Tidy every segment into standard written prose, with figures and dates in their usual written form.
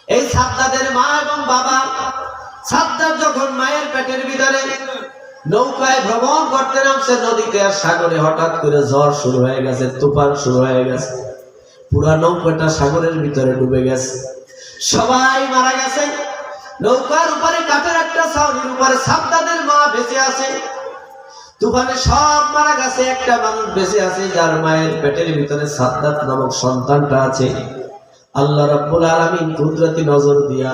এই সাদ্দাদের মা এবং বাবা, সাদ্দাত যখন মায়ের পেটের ভিতরে নৌকায় ভ্রমণ করতে নামছে নদীতে আর সাগরে, হঠাৎ করে ঝড় শুরু হয়ে গেছে, তুফান শুরু হয়ে গেছে, পুরা নৌকাটা সাগরের ভিতরে ডুবে গেছে, সবাই মারা গেছে। নৌকার উপরে কাঠের একটা ছাউনির উপরে সাদ্দাদের মা বেঁচে আছে। তুফানে সব মারা গেছে, একটা মানুষ বেঁচে আছে, যার মায়ের পেটের ভিতরে সাদ্দাত নামক সন্তানটা আছে। আল্লাহ রাব্বুল আলামিন কুদরতি নজর দিয়া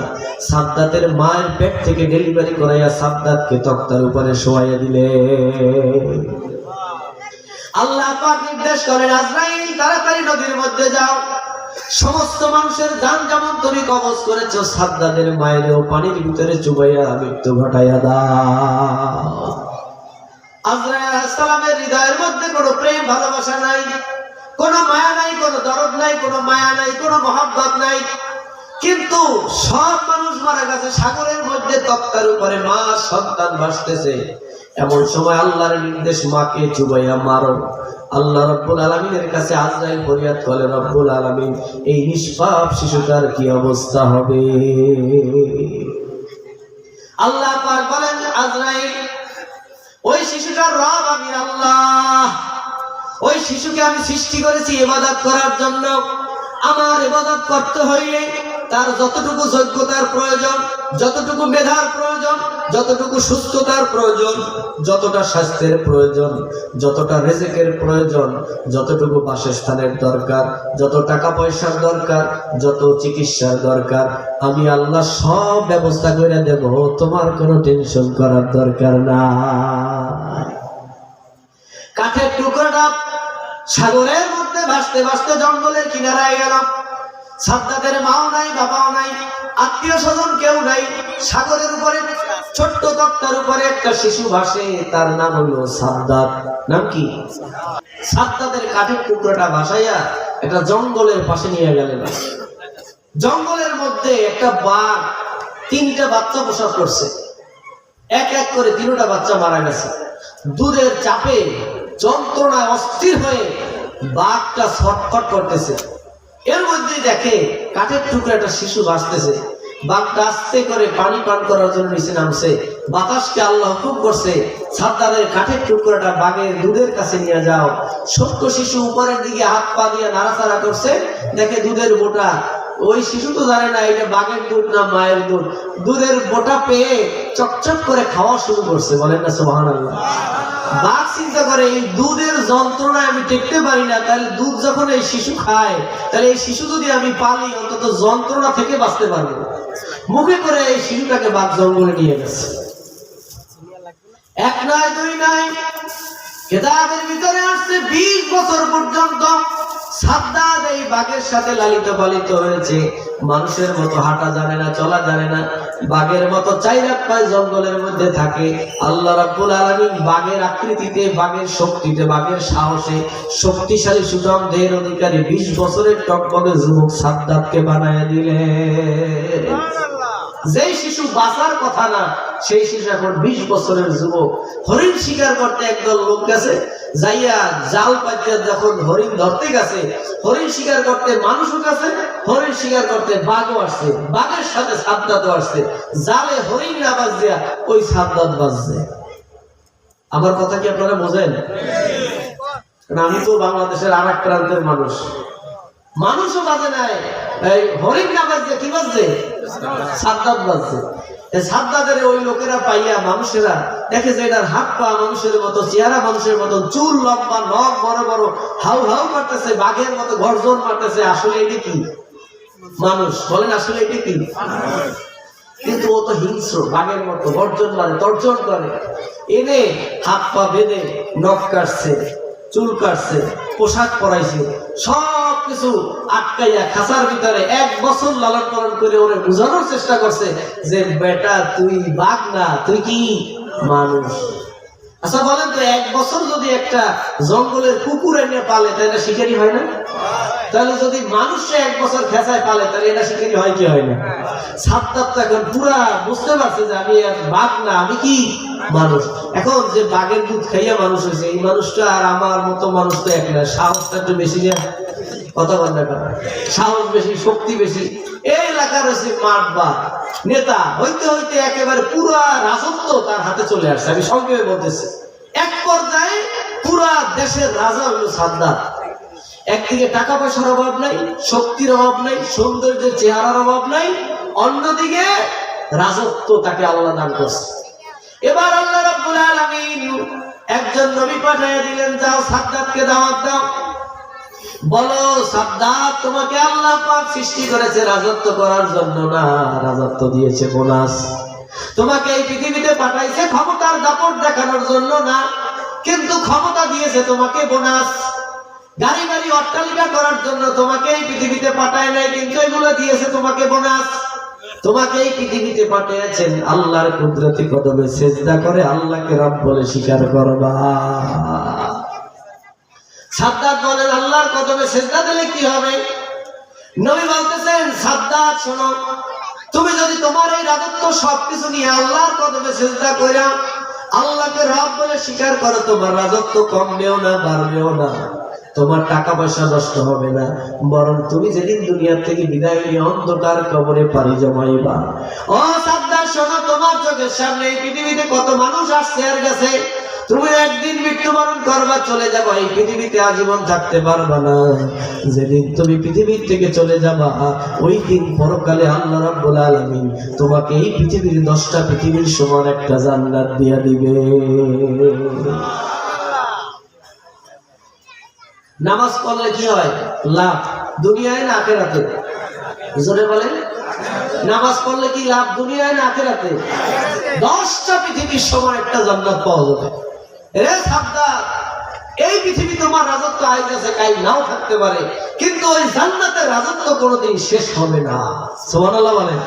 সাদ্দাতের মায়ের পেট থেকে ডেলিভারি করাইয়া সাদ্দাতকে তক্তার উপরে শোয়াইয়া দিলে। আল্লাহ পাক নির্দেশ করেন, আজরাইল তাড়াতাড়ি নদীর মধ্যে যাও, সমস্ত মানুষের জান যেমন তুমি কবজ করেছো, সাদ্দাতের মায়েরও পানির ভিতরে চুবাইয়া মৃত্যু ঘটাইয়া দাও। আজরাইল আলাইহিস সালামের হৃদয়ের মধ্যে কোনো প্রেম ভালোবাসা নাই, কোনো মায়া নাই, কোনো দরদ নাই, কোনো মায়া নাই, কোনো মহব্বত নাই, কিন্তু সব মানুষ মারা গেছে, সাগরের মধ্যে তক্তার উপরে মা সন্তান ভাসতেছে। এমন সময় আল্লাহর নির্দেশ, মাকে চুবাইয়া মারো। আল্লাহ রাব্বুল আলামিনের কাছে আজরাইল ফরিয়াদ করে, রব্বুল আলামিন এই নিষ্পাপ শিশুটার কি অবস্থা হবে? আল্লাহ পাক বলেন, আজরাইল ওই শিশুটার রব আমি আল্লাহ, ওই শিশুকে আমি সৃষ্টি করেছি ইবাদত করার জন্য। আমার ইবাদত করতে হইলে তার যতটুকু যোগ্যতার প্রয়োজন, যতটুকু মেধার প্রয়োজন, যতটুকু সুস্থতার প্রয়োজন, যতটা স্বাস্থ্যের প্রয়োজন, যতটা রিজিকের প্রয়োজন, যতটুকু বাসস্থানের দরকার, যত টাকা পয়সার দরকার, যত চিকিৎসার দরকার, আমি আল্লাহ সব ব্যবস্থা করে দেব, তোমার কোনো টেনশন করার দরকার না। কাঠের টুকরাটা সাগরের মধ্যে ভাসতে ভাসতে জঙ্গলের কিনারায় গেল। সাদ্দাতের মাও নাই, বাবাও নাই, আত্মীয় স্বজন কেউ নাই। সাগরের উপরে ছোট্ট তক্তার উপরে একটা শিশু ভাসে, তার নাম হলো সাদ্দাত। নাম কি? সাদ্দাতের কাঠের টুকরাটা ভাসাইয়া একটা জঙ্গলের পাশে নিয়ে গেলেন। জঙ্গলের মধ্যে একটা বাঘ 3টা বাচ্চা প্রসব করছে, এক এক করে 3টা বাচ্চা মারা গেছে। দুধের চাপে যন্ত্রণায় অস্থির হয়ে বাঘটা ছটফট করতেছে। এর মধ্যে দেখে কাঠের টুকরা একটা শিশু ভাসতেছে। বাঘটা আস্তে করে পানি পান করার জন্য নিচে নামছে। বাতাসকে আল্লাহ হুকুম করছে, সাদ্দাতের কাঠের টুকরাটা বাঘের দুধের কাছে নিয়ে যাও। ছোট্ট শিশু উপরের দিকে হাত পা দিয়ে নাড়াচাড়া করছে, দেখে দুধের বোটা। ওই শিশু তো জানে না এটা বাঘের দুধ না মায়ের দুধ। দুধের বোটা পেয়ে চকচক করে খাওয়া শুরু করছে। বলেন না সুবহানাল্লাহ। বাঘ চিন্তা করে, এই দুধের যন্ত্রণায় আমি টেকতে পারি না, তাহলে দুধ যখন এই শিশু খায়, তাহলে এই শিশু যদি আমি পালি, অন্তত যন্ত্রণা থেকে বাঁচতে পারবো। মুখে করে এই শিশুটাকে বাঘ জঙ্গলে নিয়ে গেছে। এক নয়, দুই নয়, কিতাবের ভিতরে আসছে 20 বছর পর্যন্ত সাদ্দাত এই বাঘের সাথে লালিত পালিত হয়েছে। মানুষের মতো হাঁটা জানে না, চলা জানে না, বাঘের মতো 4 হাত পায়ে জঙ্গলের মধ্যে থাকে। আল্লাহ রাব্বুল আলামিন বাঘের আকৃতিতে, বাঘের শক্তিতে, বাঘের সাহসে শক্তিশালী সুঠাম দেহের অধিকারী 20 বছরের টকবগে যুবক সাদ্দাতকে বানায় দিলেন। যেই শিশু বাঁচার কথা না, সেই শিশু এখন 20 বছরের যুবক। হরিণ শিকার করতে একদল লোক গেছে, যাইয়া জাল পাতিয়া যখন হরিণ ধরতে গেছে, হরিণ শিকার করতে মানুষও গেছে, হরিণ শিকার করতে বাঘও আসছে, বাঘের সাথে সাদ্দাতও আসছে। জালে হরিণ না বাজ দিয়া ওই সাদ্দাত বাজছে। আমার কথা কি আপনারা বোঝেন? আমি তো বাংলাদেশের আর এক প্রান্তের মানুষ, মানুষও বাজে নাই, এই হরিণ না বাজছে, কি বাজছে? সাদ্দাত বাজছে। সাদ্দাতের ওই লোকেরা পাইয়া মানুষেরা দেখে যে এটার হাত পা মানুষের মতো, চেহারা মানুষের মতো, চুল লম্বা, নখ বড় বড়, হাউ হাউ করতেছে, বাঘের মতো গর্জন মারতেছে। আসলে এটা কি? মানুষ। বলেন আসলে এটা কি? কিন্তু ও তো হিংস্র, বাঘের মতো গর্জন মারে, তর্জন করে। এনে হাত পা বেঁধে নখ কাটছে, চুল কাটছে, পোশাক পরাইছে, সব কিছু আটকাইয়া খাঁচার ভিতরে 1 বছর লালন পালন করে ওরে বোঝানোর চেষ্টা করছে যে বেটা তুই বাঘ না, তুই কি মানুষ। আচ্ছা বলেন তো, 1 বছর যদি একটা জঙ্গলের কুকুর এনে পালে, তাহলে শিকারি হয় না? তাহলে যদি মানুষে 1 বছর খেঁচায় পালে, তাহলে এটা শিকারি হয় কি হয় না? সাদ্দাত এখন পুরা বুঝতে পারছে যে আমি বাঘ না, আমি কি মানুষ। এখন যে বাঘের দুধ খাইয়া মানুষ হয়েছে, এই মানুষটা আর আমার মতো মানুষ তো এক না। সাহসটা একটু বেশি, কথা বল না, সাহস বেশি, শক্তি বেশি। এই এলাকার হচ্ছে মাঠ বা নেতা হইতে হইতে একেবারে পুরা রাজত্ব তার হাতে চলে আসছে। আমি সংক্ষেপে বলতেছি, এক পর্যায়ে পুরা দেশের রাজা হইল সাদ্দাত। একদিকে টাকা পয়সার অভাব নাই, শক্তির অভাব নাই, সৌন্দর্যের চেহারার অভাব নাই, অন্যদিকে রাজত্ব তাকে আল্লাহ দান করছে। এবার আল্লাহ রাব্বুল আলামিন একজন নবী পাঠিয়ে দিলেন, যাও সাদ্দাতকে দাওয়াত দাও, বলো সাদ্দাত তোমাকে আল্লাহ পাক সৃষ্টি করেছে রাজত্ব করার জন্য না, রাজত্ব দিয়েছে বোনাস। তোমাকে এই পৃথিবীতে পাঠাইছে ক্ষমতার দাপট দেখানোর জন্য না, কিন্তু ক্ষমতা দিয়েছে তোমাকে বোনাস। গাড়ি বাড়ি অট্টালিকা করার জন্য তোমাকে এই পৃথিবীতে পাঠায় নাই, কিন্তু এগুলো দিয়েছে তোমাকে বোনাস। তোমাকে এই পৃথিবীতে পাঠিয়েছেন আল্লাহর কুদরতি কদমে সেজদা করে আল্লাহকে রব বলে স্বীকার করবা। সাদ্দাত বলেন, আল্লাহর কদমে সেজদা দিলে কি হবে? নবী বলতেছেন, সাদ্দাত শোনো, তুমি যদি তোমার এই রাজত্ব সবকিছু নিয়ে আল্লাহর কদমে সেজদা কইরা আল্লাহকে রব বলে স্বীকার করো, তোমার রাজত্ব কমবেও না বাড়বেও না, তোমার টাকা পয়সা নষ্ট হবে না, বরং তুমি যেদিন দুনিয়া থেকে বিদায় নিয়ে অন্ধকার কবরে পাড়ি জমাইবা। ও সাদ্দাত শোনো, তোমার চোখের সামনে এই পৃথিবীতে কত মানুষ আসছে আর গেছে, তুমি একদিন মৃত্যুবরণ করবা, চলে যাবা, এই পৃথিবীতে আজীবন থাকতে পারবা না। যেদিন তুমি পৃথিবী থেকে চলে যাবা ওই দিন পরকালে আল্লাহ রাব্বুল আলামিন তোমাকে এই পৃথিবীর 10টা পৃথিবীর সমান একটা জান্নাত দিয়া দিবে। নামাজ পড়লে কি হয়? লাভ, দুনিয়ায় না আখিরাতে? জোরে বলেন, নামাজ পড়লে কি লাভ, দুনিয়ায় না আখিরাতে? 10টা পৃথিবীর সমান একটা জান্নাত পাওয়া যাবে। রে সাদ্দাত, এই পৃথিবী তোমার রাজত্ব আইজ আছে, কাল নাও থাকতে পারে, কিন্তু ওই জান্নাতের রাজত্ব কোনোদিন শেষ হবে না। সুবহানাল্লাহ বলেন।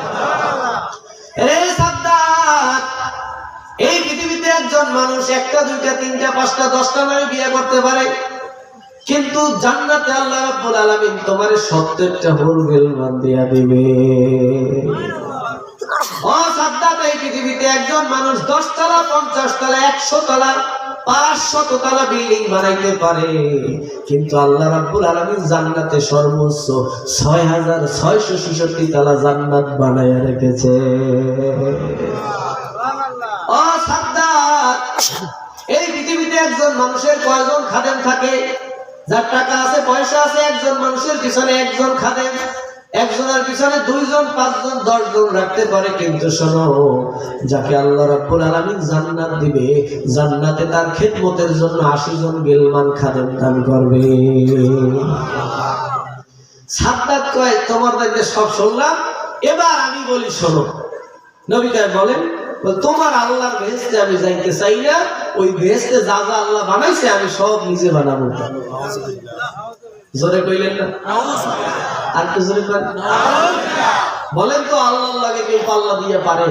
রে সাদ্দাত, এই পৃথিবীতে একজন মানুষ 1টা 2টা 3টা 5টা 10টা নারী বিয়ে করতে পারে, কিন্তু জান্নাতে আল্লাহ রাব্বুল আলামিন তোমারে 70টা হুর গিলমান দিয়া দিবে। ও সাদ্দাত, এই পৃথিবীতে একজন মানুষ 10 তলা 50 তলা 100 তলা 500 তলা বিল্ডিং বানাইতে পারে, কিন্তু আল্লাহ রাব্বুল আলামিন জান্নাতে সর্বোচ্চ 6666 তলা জান্নাত বানায়া রেখেছে। ও সাদ্দাত, এই পৃথিবীতে একজন মানুষের কয়জন খাদেম থাকে? যার টাকা আছে পয়সা আছে, একজন মানুষের পিছনে একজন খাদেম, একজনের পিছনে 2 জন 5 জন 10 জন রাখতে পারে, কিন্তু শোনো, যাকে আল্লাহ রাব্বুল আলামিন জান্নাত দিবে, জান্নাতে তার খিদমতের জন্য 80 জন গিলমান খাদেম দান করবে। সাদ্দাত কয়, তোমার দেখে সব শুনলাম, এবার আমি বলি শোনো। নবী কয়, বলেন। তোমার আল্লাহর বেহেশতে আমি যাইতে চাই না, ওই বেহেশতে যা যা আল্লাহ বানাইছে আমি সব নিজে বানাবো। জোরে কইলেন না? আর কি জোরে করেন? বলেন তো, আল্লাহর লাগে কেউ পাল্লা দিয়ে পারে?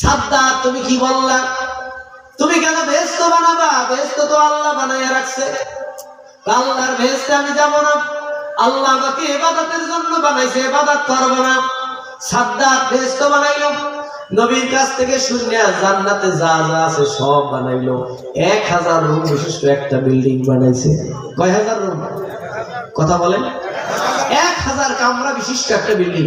সাদ্দাত, তুমি কি বললা? তুমি কেন বেহেশত বানাবা? বেহেশত তো আল্লাহ বানাইয়া রাখছে। আল্লাহর বেহেশতে আমি যাব না, আল্লাহ আমাকে ইবাদতের জন্য বানাইছে, ইবাদত করব না। সাদ্দাত বেহেশত বানাইলো, নবীর কাছ থেকে শুনে জান্নাতে যা যা আছে সব বানাইলো। 1000 রুম বিশিষ্ট একটা বিল্ডিং বানাইছে। কয় হাজার রুম? কথা বলেন। 1000 কামরা বিশিষ্ট একটা বিল্ডিং।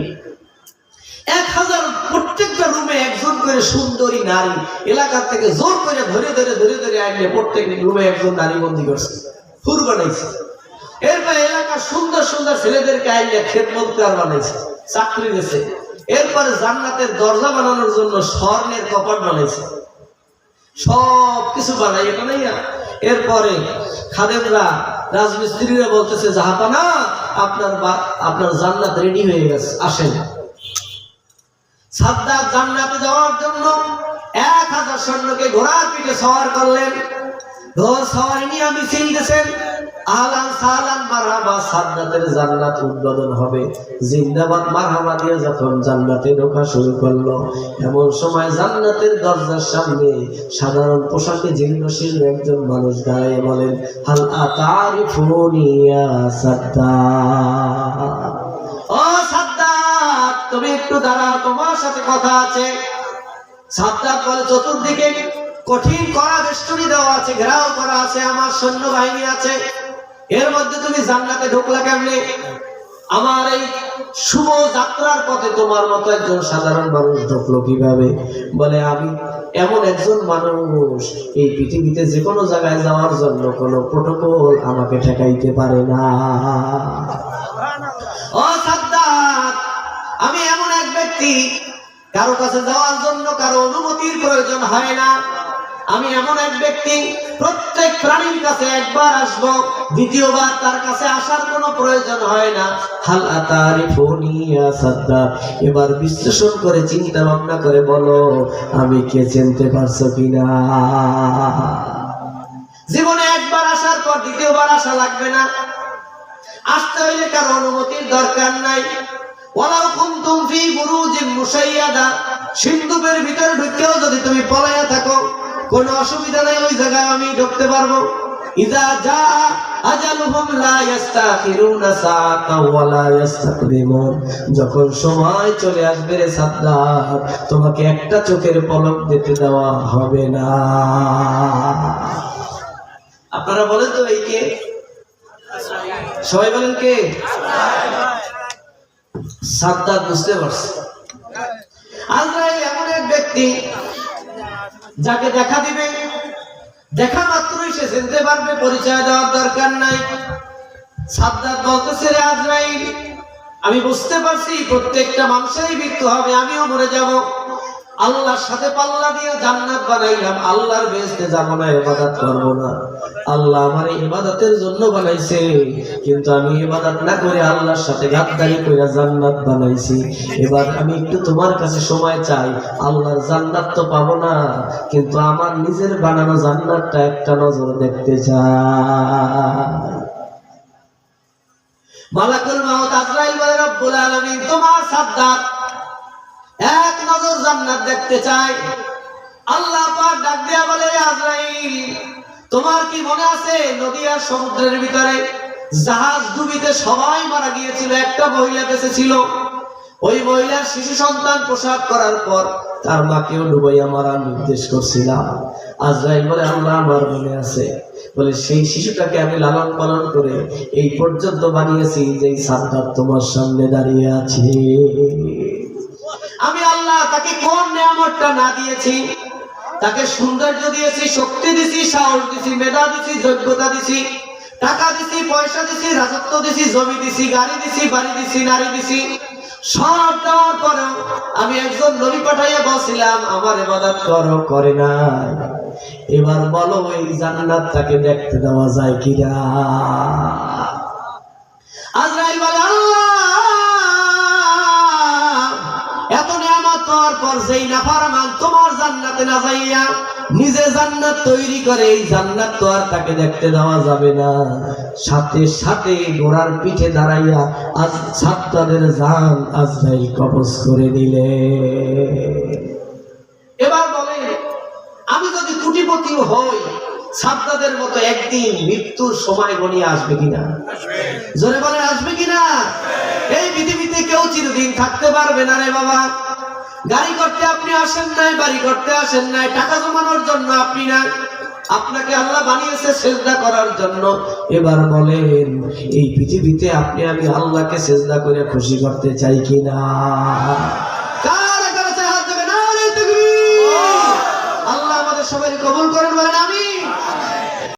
1000 প্রত্যেকটা রুমে একজন করে সুন্দরী নারী এলাকা থেকে জোর করে ধরে ধরে ধরে ধরে আনলে প্রত্যেক রুমে একজন নারী বন্দী করছে, হুর বানাইছে। এরপর এলাকার সুন্দর সুন্দর ছেলেদেরকে আইলে খেদমতগার বানাইছে, চাকরি দিয়েছে। এরপরে জান্নাতের দরজা বানানোর জন্য স্বর্ণের কপাট বানাইছে, সব কিছু বানাই এটা নাই। এরপরে খাদেমরা রাজমিস্ত্রিরা বলতেছে, জাহাপানা আপনার জান্নাত রেডি হয়ে গেছে, আসেন। সাদ্দাত জান্নাতে যাওয়ার জন্য 1000 সৈন্যকে ঘোড়ার পিঠে সওয়ার করলেন। ঘোড় সওয়ারি নিয়ে মিছিল দিয়েছেন, আহলান সাহলান মারহাবা, সাদ্দাতের জান্নাত উদ্বোধন হবে, জিন্দাবাদ মারহাবা দিয়ে যখন জান্নাতে ঢোকা শুরু করলো, এমন সময় জান্নাতের দরজার সামনে সাধারণ পোশাকে জীর্ণ শীর্ণ একজন মানুষ দাঁড়িয়ে বলেন, হাল আতারিফুনি ইয়া সাদ্দাত। ও সাদ্দাত, তুমি একটু দাঁড়াও, তোমার সাথে কথা আছে। সাদ্দাত বলে, চতুর্দিকে কঠিন কড়া বেষ্টনী দেওয়া আছে, ঘেরাও করা আছে, আমার সৈন্যবাহিনী আছে, এর মধ্যে তুমি জান্নাতে ঢুকলা কেমনে? আমার এই শুভ যাত্রার পথে তোমার মতো একজন সাধারণ মানুষ ঢুকলো কিভাবে? বলে আমি এমন একজন মানুষ, এই পৃথিবীতে যে কোনো জায়গায় যাওয়ার জন্য কোনো প্রোটোকল আমাকে ঠেকাইতে পারে না। ও সাদ্দাত, আমি এমন এক ব্যক্তি, কারো কাছে যাওয়ার জন্য কারো অনুমতির প্রয়োজন হয় না। আমি এমন এক ব্যক্তি, প্রত্যেক প্রাণীর কাছে একবার আসবো, দ্বিতীয়বার তার কাছে আসার কোনো প্রয়োজন হয় না। হাল আতারিফুনি ইয়া সাদ্দাত, এবার বিশ্লেষণ করে চিন্তা ভাবনা করে বলো আমি কে, চিনতে পারছো কিনা? জীবনে একবার আসার পর দ্বিতীয়বার আসা লাগবে না। আসতে হইলে কারো অনুমতির দরকার নাই। ওয়ালাউ কুনতুম ফি বুরুজিন মুশাইয়াদা, সিন্ধুকের ভিতরে ঢুকেও যদি তুমি পলাইয়া থাকো কোনো অসুবিধা নাই, ওই জায়গায় আমি ঢুকতে পারবো। ইযা জাআ আজালুহুম লা ইস্তাখিরুনা সাআতাও ওয়া লা ইস্তাকদিমুন, যখন সময় চলে আসবে রে সাদ্দাত, তোমাকে একটা চোখের পলক দিতে দেওয়া হবে না। আপনারা বলেন তো এই কে? সবাই বলেন কে? সাদ্দাত বুঝতে পারছে। আজরাইল এমন এক ব্যক্তি যাকে দেখা দিবে, দেখা মাত্রই সে চিনতে পারবে, পরিচয় দেওয়ার দরকার নাই। সাদ্দাত বলতেছে, রে আজরাইল, আমি বুঝতে পারছি প্রত্যেকটা মানুষেরই মৃত্যু হবে, আমিও মরে যাব। আল্লাহর সাথে পাল্লা দিয়ে জান্নাত বানাইলাম, আল্লাহর বেহেশতে যাব না, ইবাদত করব না। আল্লাহ আমার ইবাদতের জন্য বানাইছে, কিন্তু আমি ইবাদত না করে আল্লাহর সাথে গাদ্দারি করে জান্নাত বানাইছি। এবার আমি একটু তোমার কাছে সময় চাই, আল্লাহর জান্নাত তো পাবো না, কিন্তু আমার নিজের বানানো জান্নাতটা একটা নজর দেখতে চাই। মালাকুল মাউত আজরাইল বলে, রব্বুল আলামিন তোমার সাদ্দাত এক নজর জান্নাত দেখতে চাই। আল্লাহ পাক ডাক দিয়া বলে, আজরাইল তোমার কি মনে আছে নদী আর সমুদ্রের ভিতরে জাহাজ ডুবিতে সবাই মারা গিয়েছিল, একটা মহিলা বেঁচে ছিল। ওই মহিলার শিশু সন্তান প্রসব করার পর তার মাকেও ডুবাইয়া মারার নির্দেশ করছিলাম। আজরাইল বলে, আল্লাহ আমার মনে আছে। বলে, সেই শিশুটাকে আমি লালন পালন করে এই পর্যন্ত বানিয়েছি যে সাদ্দাত তোমার সামনে দাঁড়িয়ে আছে। আমি আল্লাহ তাকে কোন নিয়ামতটা না দিয়েছি? তাকে সৌন্দর্য দিয়েছি, শক্তি দিছি, সাহস দিছি, মেধা দিছি, যোগ্যতা দিছি, টাকা দিছি, পয়সা দিছি, রাজত্ব দিছি, জমি দিছি, গাড়ি দিছি, বাড়ি দিছি, নারী দিছি। সব দেওয়ার পরেও আমি একজন নবী পাঠাইয়া বলছিলাম আমার ইবাদত করো, করে না। এবার বলো এই জান্নাত তাকে দেখতে দেওয়া যায় কিনা? আজরাইল বলে, আল্লাহ এত নিয়ামত পাওয়ার পর যেই নাফরমান তোমার জান্নাতে না যাইয়া নিজে জান্নাত তৈরি করে, এই জান্নাত তো আর তাকে দেখতে দেওয়া যাবে না। সাথে সাথে ঘোড়ার পিঠে দাঁড়াইয়া আজ সাদ্দাতের জান আজরাইল কবজ করে নিলে। এবার বলে, আমি যদি কোটিপতি হই, সাদ্দাতের মতো একদিন মৃত্যুর সময় গনিয়ে আসবে কিনা? জোরে বলে, আসবে কিনা? এই পৃথিবীতে কেউ চিরদিন থাকতে পারবে না রে বাবা। গাড়ি করতে আপনি আসেন নাই, বাড়ি করতে আসেন নাই, টাকা জমানোর জন্য আপনি না, আপনাকে আল্লাহ বানিয়েছে সিজদা করার জন্য। এবার বলেন এই পৃথিবীতে আপনি আমি আল্লাহকে সিজদা করে খুশি করতে চাই কিনা? কার কাছে হাত দেবেন? আল্লাহ আমাদের সবাই কবুল করেন।